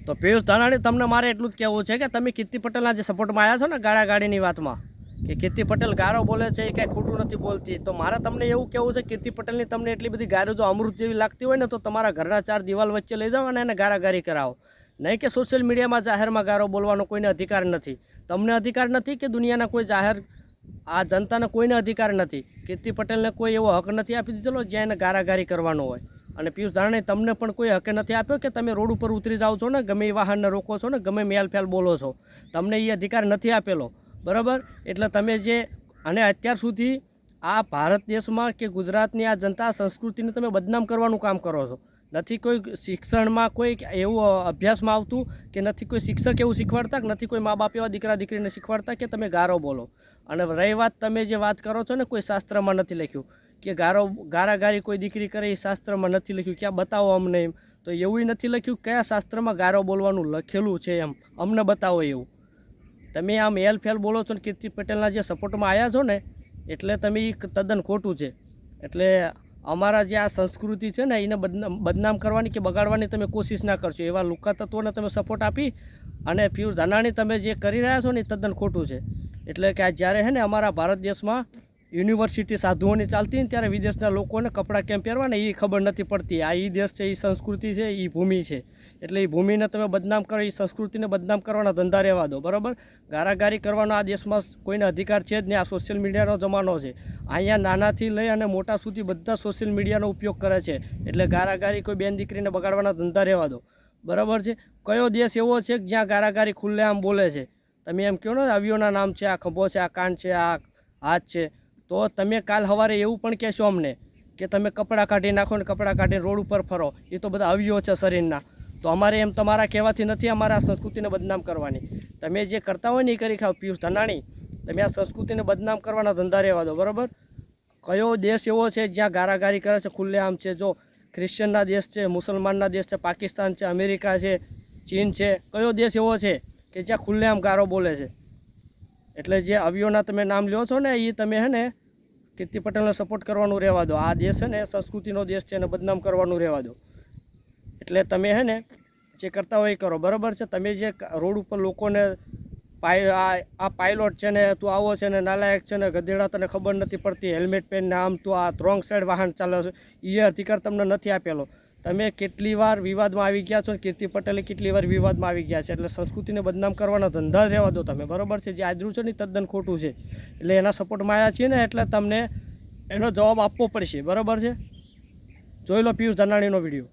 તો પિયુષ ધાનાણી તમને મારે એટલું જ કહેવું છે કે તમે કીર્તિ પટેલના જે સપોર્ટમાં આવ્યા છો ને ગાળાગાળીની વાતમાં કે કીર્તિ પટેલ ગારો બોલે છે એ કાંઈ ખોટું નથી બોલતી, તો મારે તમને એવું કહેવું છે કીર્તિ પટેલની તમને એટલી બધી ગારો જો અમૃત જેવી લાગતી હોય ને તો તમારા ઘરના 4 દિવાલ વચ્ચે લઈ જાઓ અને એને ગારાગારી કરાવો, નહીં કે સોશિયલ મીડિયામાં જાહેરમાં ગારો બોલવાનો કોઈને અધિકાર નથી. તમને અધિકાર નથી કે દુનિયાના કોઈ જાહેર આ જનતાને કોઈને અધિકાર નથી. કીર્તિ પટેલને કોઈ એવો હક નથી આપી દીધેલો જ્યાં એને ગારાગારી કરવાનો હોય. અને પિયુષ ધાનાણી તમને પણ કોઈ હકે નથી આપ્યો કે તમે રોડ ઉપર ઉતરી જાઓ છો ને ગમે એ વાહનને રોકો છો ને ગમે મેલફેલ બોલો છો, તમને એ અધિકાર નથી આપેલો, બરાબર. એટલે તમે જે અને અત્યાર સુધી આ ભારત દેશમાં કે ગુજરાતની આ જનતા સંસ્કૃતિને તમે બદનામ કરવાનું કામ કરો છો. નથી કોઈ શિક્ષણમાં કોઈ એવું અભ્યાસમાં આવતું કે નથી કોઈ શિક્ષક એવું શીખવાડતા કે નથી કોઈ મા બાપ એવા દીકરા દીકરીને શીખવાડતા કે તમે ગારો બોલો. અને રહી વાત તમે જે વાત કરો છો ને કોઈ શાસ્ત્રમાં નથી લખ્યું કે ગારાગારી કોઈ દીકરી કરે એ શાસ્ત્રમાં નથી લખ્યું, ક્યાં બતાવો અમને એમ. તો એવું નથી લખ્યું કયા શાસ્ત્રમાં ગારો બોલવાનું લખેલું છે એમ અમને બતાવો એવું. તમે આમ એલફેલ બોલો છો ને કીર્તિ પટેલના જે સપોર્ટમાં આવ્યા છો ને એટલે તમે એ તદ્દન ખોટું છે. એટલે અમારા જે આ સંસ્કૃતિ છે ને એને બદનામ કરવાની કે બગાડવાની તમે કોશિશ ના કરશો. એવા લુકા તત્વોને તમે સપોર્ટ આપી અને પિયુષ ધાનાણી તમે જે કરી રહ્યા છો ને એ તદ્દન ખોટું છે. એટલે કે આ જ્યારે છે ને અમારા ભારત દેશમાં યુનિવર્સિટી સાધુઓની ચાલતી ને ત્યારે વિદેશના લોકોને કપડાં કેમ પહેરવા ને એ ખબર નથી પડતી. આ એ દેશ છે, એ સંસ્કૃતિ છે, એ ભૂમિ છે. એટલે એ ભૂમિને તમે બદનામ કરો, એ સંસ્કૃતિને બદનામ કરવાના ધંધા રહેવા દો, બરાબર. ગારાગારી કરવાનો આ દેશમાં કોઈને અધિકાર છે જ નહીં. આ સોશિયલ મીડિયાનો જમાનો છે. અહીંયા નાનાથી લઈ અને મોટા સુધી બધા સોશિયલ મીડિયાનો ઉપયોગ કરે છે. એટલે ગારાગારી કોઈ બેન દીકરીને બગાડવાના ધંધા રહેવા દો, બરાબર છે. કયો દેશ એવો છે કે જ્યાં ગારાગારી ખુલ્લેઆમ બોલે છે? તમે એમ કહો ને અવિયોના નામ છે, આ ખભો છે, આ કાન છે, આ હાથ છે, તો તમે કાલ સવારે એવું પણ કહેશો અમને કે તમે કપડાં કાઢી નાખો ને કપડાં કાઢીને રોડ ઉપર ફરો, એ તો બધા અવયવો છે શરીરના. તો અમારે એમ તમારા કહેવાથી નથી અમારા સંસ્કૃતિને બદનામ કરવાની. તમે જે કરતા હોય ને એ કરી ખાઓ. પિયુષ ધાનાણી તમે આ સંસ્કૃતિને બદનામ કરવાના ધંધા રહેવા દો, બરાબર. કયો દેશ એવો છે જ્યાં ગારાગારી કરે છે ખુલ્લેઆમ છે? જો ક્રિશ્ચનના દેશ છે, મુસલમાનના દેશ છે, પાકિસ્તાન છે, અમેરિકા છે, ચીન છે, કયો દેશ એવો છે કે જ્યાં ખુલ્લેઆમ ગારો બોલે છે? એટલે જે અવયવોના તમે નામ લ્યો છો ને એ તમે હે ને કીર્તિ પટેલને સપોર્ટ કરવાનું રહેવા દો. આ દેશ છે ને સંસ્કૃતિનો દેશ છે અને બદનામ કરવાનું રહેવા દો. એટલે તમે હે ને જે કરતા હોય એ કરો, બરાબર છે. તમે જે રોડ ઉપર લોકોને આ પાયલોટ છે ને તું આવો છે ને નાલાયક છે ને ગધેડા તને ખબર નથી પડતી, હેલ્મેટ પહેરીને આમ તું આ રોંગ સાઈડ વાહન ચાલે છે, એ અધિકાર તમને નથી આપેલો. તમે કેટલી વાર વિવાદમાં આવી ગયા છો, કીર્તિ પટેલે કેટલી વાર વિવાદમાં આવી ગયા છે. એટલે સંસ્કૃતિને બદનામ કરવાના ધંધા રહેવા દો તમે, બરાબર છે. જે આજરું છે ને તદ્દન ખોટું છે. એટલે એના સપોર્ટમાં આવ્યા છીએ ને એટલે તમને એનો જવાબ આપવો પડશે, બરાબર છે. જોઈ લો પિયુષ ધાનાણીનો વિડીયો.